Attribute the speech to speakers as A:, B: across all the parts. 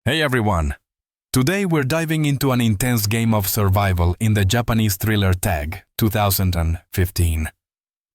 A: Hey everyone! Today we're diving into an intense game of survival in the Japanese thriller Tag 2015.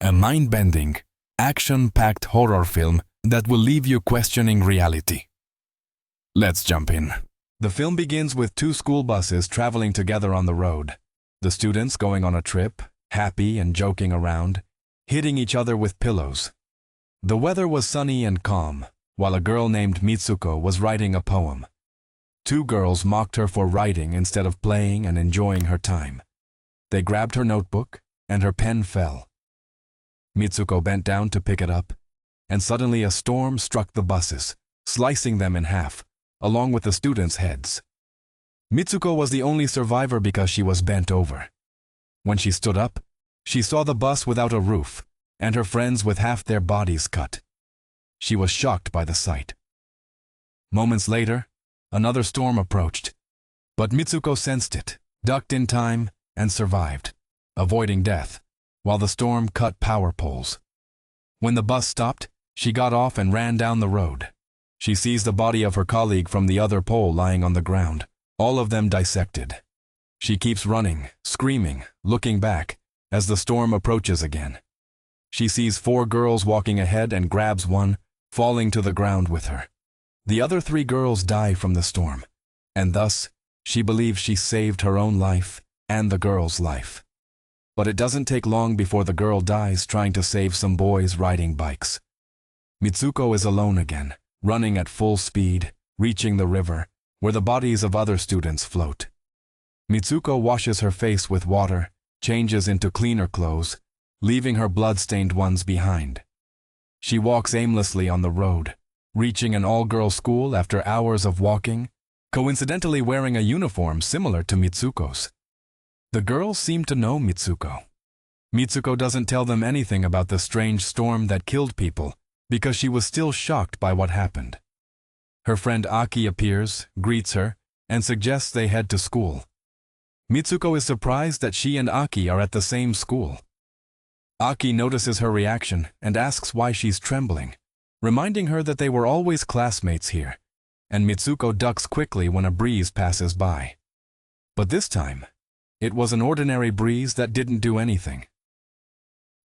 A: A mind-bending, action-packed horror film that will leave you questioning reality. Let's jump in. The film begins with two school buses traveling together on the road. The students going on a trip, happy and joking around, hitting each other with pillows. The weather was sunny and calm, while a girl named Mitsuko was writing a poem. Two girls mocked her for writing instead of playing and enjoying her time. They grabbed her notebook, and her pen fell. Mitsuko bent down to pick it up, and suddenly a storm struck the buses, slicing them in half, along with the students' heads. Mitsuko was the only survivor because she was bent over. When she stood up, she saw the bus without a roof, and her friends with half their bodies cut. She was shocked by the sight. Moments later, another storm approached, but Mitsuko sensed it, ducked in time, and survived, avoiding death, while the storm cut power poles. When the bus stopped, she got off and ran down the road. She sees the body of her colleague from the other pole lying on the ground, all of them dissected. She keeps running, screaming, looking back, as the storm approaches again. She sees four girls walking ahead and grabs one, falling to the ground with her. The other three girls die from the storm, and thus, she believes she saved her own life and the girl's life. But it doesn't take long before the girl dies trying to save some boys riding bikes. Mitsuko is alone again, running at full speed, reaching the river, where the bodies of other students float. Mitsuko washes her face with water, changes into cleaner clothes, leaving her blood-stained ones behind. She walks aimlessly on the road, reaching an all-girls school after hours of walking, coincidentally wearing a uniform similar to Mitsuko's. The girls seem to know Mitsuko. Mitsuko doesn't tell them anything about the strange storm that killed people because she was still shocked by what happened. Her friend Aki appears, greets her, and suggests they head to school. Mitsuko is surprised that she and Aki are at the same school. Aki notices her reaction and asks why she's trembling, reminding her that they were always classmates here, and Mitsuko ducks quickly when a breeze passes by. But this time, it was an ordinary breeze that didn't do anything.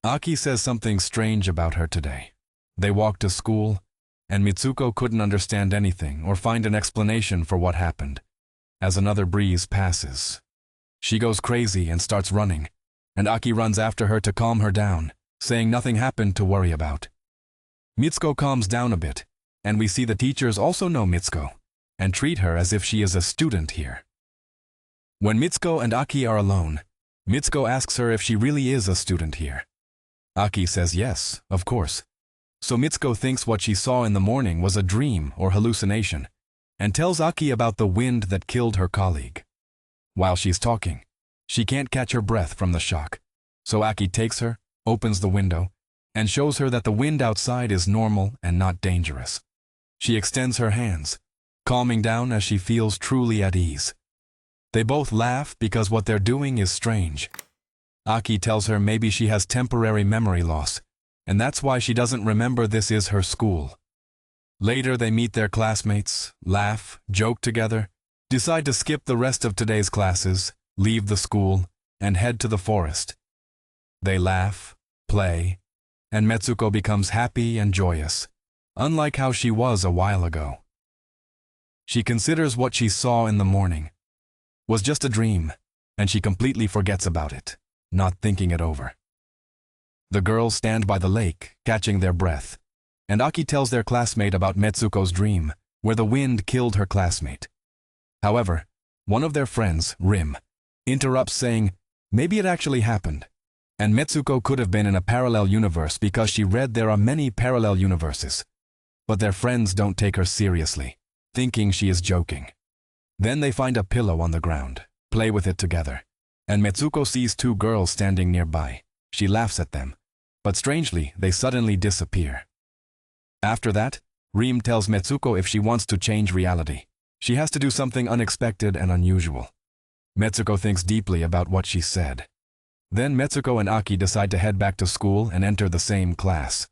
A: Aki says something strange about her today. They walk to school, and Mitsuko couldn't understand anything or find an explanation for what happened. As another breeze passes, she goes crazy and starts running, and Aki runs after her to calm her down, saying nothing happened to worry about. Mitsuko calms down a bit, and we see the teachers also know Mitsuko, and treat her as if she is a student here. When Mitsuko and Aki are alone, Mitsuko asks her if she really is a student here. Aki says yes, of course. So Mitsuko thinks what she saw in the morning was a dream or hallucination, and tells Aki about the wind that killed her colleague. While she's talking, she can't catch her breath from the shock, so Aki takes her, opens the window, and shows her that the wind outside is normal and not dangerous. She extends her hands, calming down as she feels truly at ease. They both laugh because what they're doing is strange. Aki tells her maybe she has temporary memory loss, and that's why she doesn't remember this is her school. Later they meet their classmates, laugh, joke together, decide to skip the rest of today's classes, leave the school, and head to the forest. They laugh, play, and Mitsuko becomes happy and joyous, unlike how she was a while ago. She considers what she saw in the morning was just a dream, and she completely forgets about it, not thinking it over. The girls stand by the lake, catching their breath, and Aki tells their classmate about Mitsuko's dream, where the wind killed her classmate. However, one of their friends, Rim, interrupts saying, maybe it actually happened, and Mitsuko could have been in a parallel universe because she read there are many parallel universes. But their friends don't take her seriously, thinking she is joking. Then they find a pillow on the ground, play with it together, and Mitsuko sees two girls standing nearby. She laughs at them, but strangely, they suddenly disappear. After that, Rim tells Mitsuko if she wants to change reality, she has to do something unexpected and unusual. Mitsuko thinks deeply about what she said. Then Mitsuko and Aki decide to head back to school and enter the same class.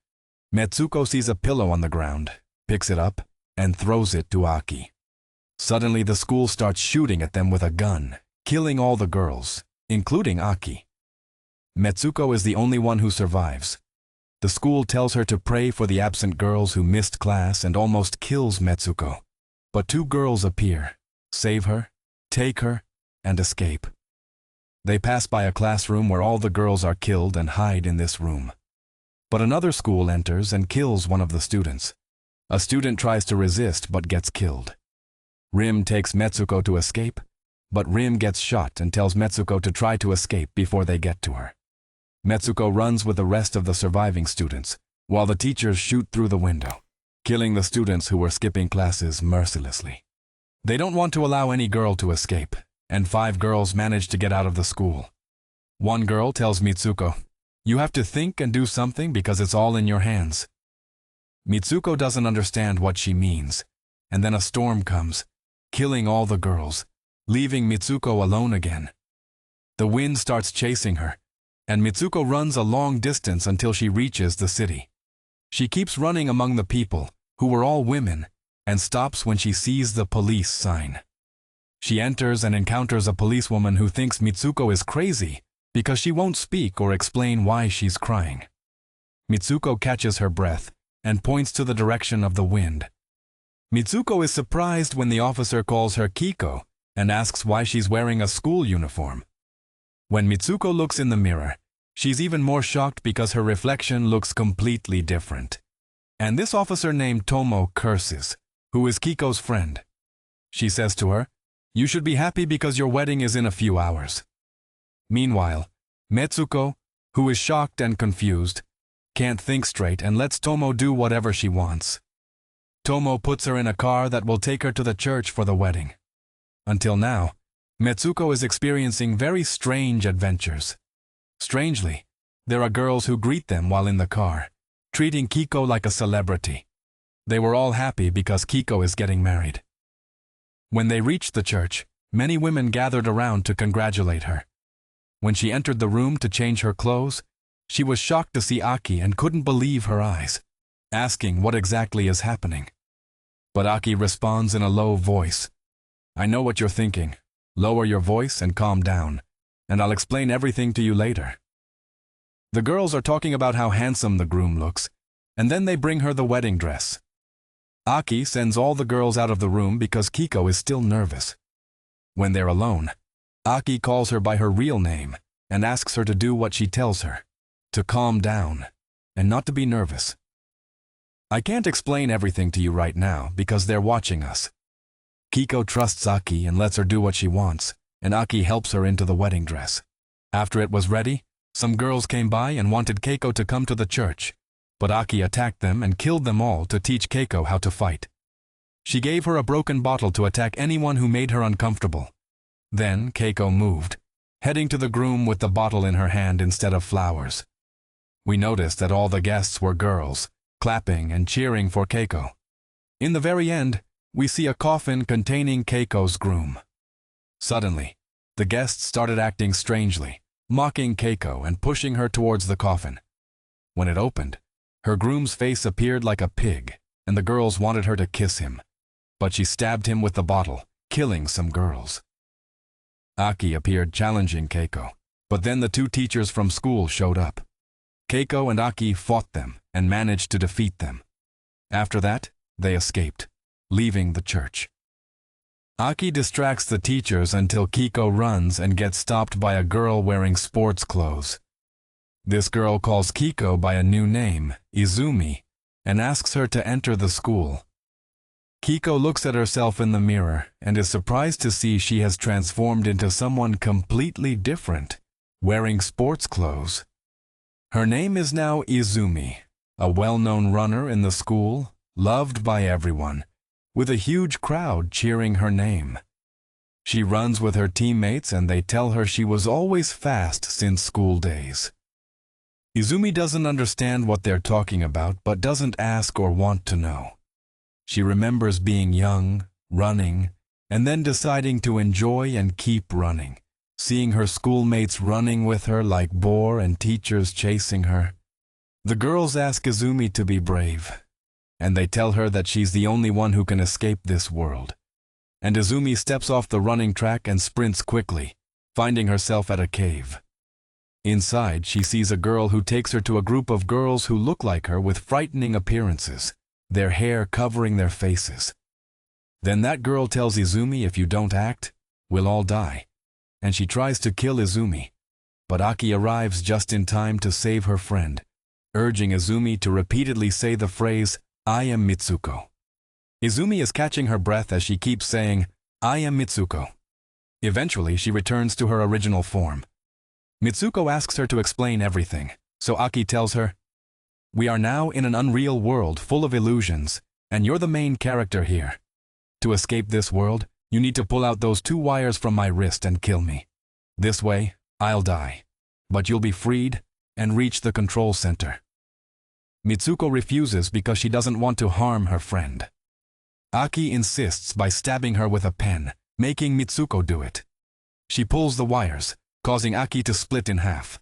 A: Mitsuko sees a pillow on the ground, picks it up, and throws it to Aki. Suddenly the school starts shooting at them with a gun, killing all the girls, including Aki. Mitsuko is the only one who survives. The school tells her to pray for the absent girls who missed class and almost kills Mitsuko. But two girls appear, save her, take her, and escape. They pass by a classroom where all the girls are killed and hide in this room. But another school enters and kills one of the students. A student tries to resist but gets killed. Rim takes Mitsuko to escape, but Rim gets shot and tells Mitsuko to try to escape before they get to her. Mitsuko runs with the rest of the surviving students, while the teachers shoot through the window, killing the students who were skipping classes mercilessly. They don't want to allow any girl to escape, and 5 girls manage to get out of the school. One girl tells Mitsuko, "You have to think and do something because it's all in your hands." Mitsuko doesn't understand what she means, and then a storm comes, killing all the girls, leaving Mitsuko alone again. The wind starts chasing her, and Mitsuko runs a long distance until she reaches the city. She keeps running among the people, who were all women, and stops when she sees the police sign. She enters and encounters a policewoman who thinks Mitsuko is crazy because she won't speak or explain why she's crying. Mitsuko catches her breath and points to the direction of the wind. Mitsuko is surprised when the officer calls her Kiko and asks why she's wearing a school uniform. When Mitsuko looks in the mirror, she's even more shocked because her reflection looks completely different. And this officer named Tomo curses, who is Kiko's friend. She says to her, "You should be happy because your wedding is in a few hours." Meanwhile, Mitsuko, who is shocked and confused, can't think straight and lets Tomo do whatever she wants. Tomo puts her in a car that will take her to the church for the wedding. Until now, Mitsuko is experiencing very strange adventures. Strangely, there are girls who greet them while in the car, treating Kiko like a celebrity. They were all happy because Kiko is getting married. When they reached the church, many women gathered around to congratulate her. When she entered the room to change her clothes, she was shocked to see Aki and couldn't believe her eyes, asking what exactly is happening. But Aki responds in a low voice, "I know what you're thinking. Lower your voice and calm down, and I'll explain everything to you later." The girls are talking about how handsome the groom looks, and then they bring her the wedding dress. Aki sends all the girls out of the room because Kiko is still nervous. When they're alone, Aki calls her by her real name and asks her to do what she tells her, to calm down, and not to be nervous. "I can't explain everything to you right now because they're watching us." Kiko trusts Aki and lets her do what she wants, and Aki helps her into the wedding dress. After it was ready, some girls came by and wanted Keiko to come to the church, but Aki attacked them and killed them all to teach Keiko how to fight. She gave her a broken bottle to attack anyone who made her uncomfortable. Then Keiko moved, heading to the groom with the bottle in her hand instead of flowers. We noticed that all the guests were girls, clapping and cheering for Keiko. In the very end, we see a coffin containing Keiko's groom. Suddenly, the guests started acting strangely, mocking Keiko and pushing her towards the coffin. When it opened, her groom's face appeared like a pig, and the girls wanted her to kiss him. But she stabbed him with the bottle, killing some girls. Aki appeared challenging Keiko, but then the 2 teachers from school showed up. Keiko and Aki fought them and managed to defeat them. After that, they escaped, leaving the church. Aki distracts the teachers until Kiko runs and gets stopped by a girl wearing sports clothes. This girl calls Kiko by a new name, Izumi, and asks her to enter the school. Kiko looks at herself in the mirror and is surprised to see she has transformed into someone completely different, wearing sports clothes. Her name is now Izumi, a well-known runner in the school, loved by everyone, with a huge crowd cheering her name. She runs with her teammates and they tell her she was always fast since school days. Izumi doesn't understand what they're talking about but doesn't ask or want to know. She remembers being young, running, and then deciding to enjoy and keep running, seeing her schoolmates running with her like boar and teachers chasing her. The girls ask Izumi to be brave, and they tell her that she's the only one who can escape this world. and Izumi steps off the running track and sprints quickly, finding herself at a cave. Inside, she sees a girl who takes her to a group of girls who look like her with frightening appearances, their hair covering their faces. Then that girl tells Izumi, if you don't act, we'll all die, and she tries to kill Izumi, but Aki arrives just in time to save her friend, urging Izumi to repeatedly say the phrase, I am Mitsuko. Izumi is catching her breath as she keeps saying, I am Mitsuko. Eventually, she returns to her original form. Mitsuko asks her to explain everything, so Aki tells her, we are now in an unreal world full of illusions, and you're the main character here. To escape this world, you need to pull out those 2 wires from my wrist and kill me. This way, I'll die, but you'll be freed and reach the control center. Mitsuko refuses because she doesn't want to harm her friend. Aki insists by stabbing her with a pen, making Mitsuko do it. She pulls the wires, causing Aki to split in half.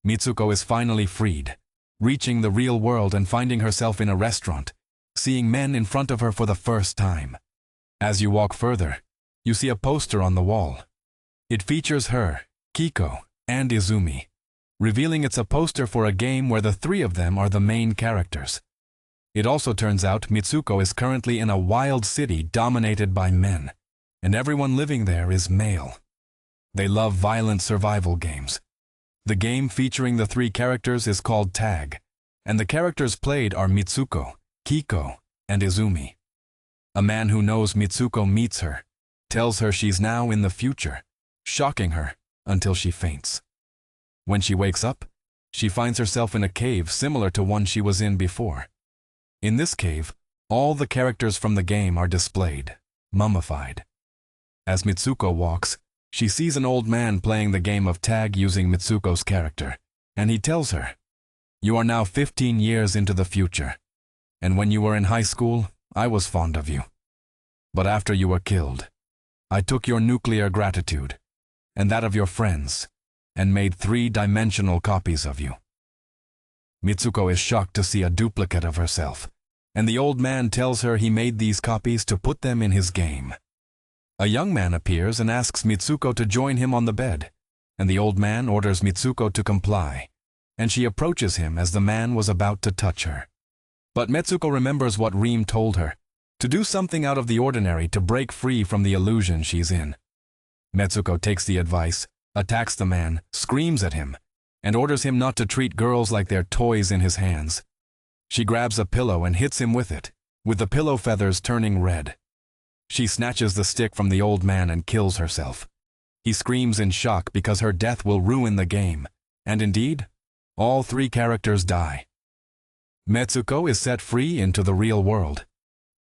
A: Mitsuko is finally freed, reaching the real world and finding herself in a restaurant, seeing men in front of her for the first time. As you walk further, you see a poster on the wall. It features her, Kiko, and Izumi, revealing it's a poster for a game where the 3 of them are the main characters. It also turns out Mitsuko is currently in a wild city dominated by men, and everyone living there is male. They love violent survival games. The game featuring the 3 characters is called Tag, and the characters played are Mitsuko, Kiko, and Izumi. A man who knows Mitsuko meets her, tells her she's now in the future, shocking her until she faints. When she wakes up, she finds herself in a cave similar to one she was in before. In this cave, all the characters from the game are displayed, mummified. As Mitsuko walks, she sees an old man playing the game of tag using Mitsuko's character, and he tells her, you are now 15 years into the future, and when you were in high school, I was fond of you. But after you were killed, I took your nuclear gratitude, and that of your friends, and made 3-dimensional copies of you. Mitsuko is shocked to see a duplicate of herself, and the old man tells her he made these copies to put them in his game. A young man appears and asks Mitsuko to join him on the bed, and the old man orders Mitsuko to comply, and she approaches him as the man was about to touch her. But Mitsuko remembers what Reem told her, to do something out of the ordinary to break free from the illusion she's in. Mitsuko takes the advice, attacks the man, screams at him, and orders him not to treat girls like they're toys in his hands. She grabs a pillow and hits him with it, with the pillow feathers turning red. She snatches the stick from the old man and kills herself. He screams in shock because her death will ruin the game, and indeed, all 3 characters die. Mitsuko is set free into the real world.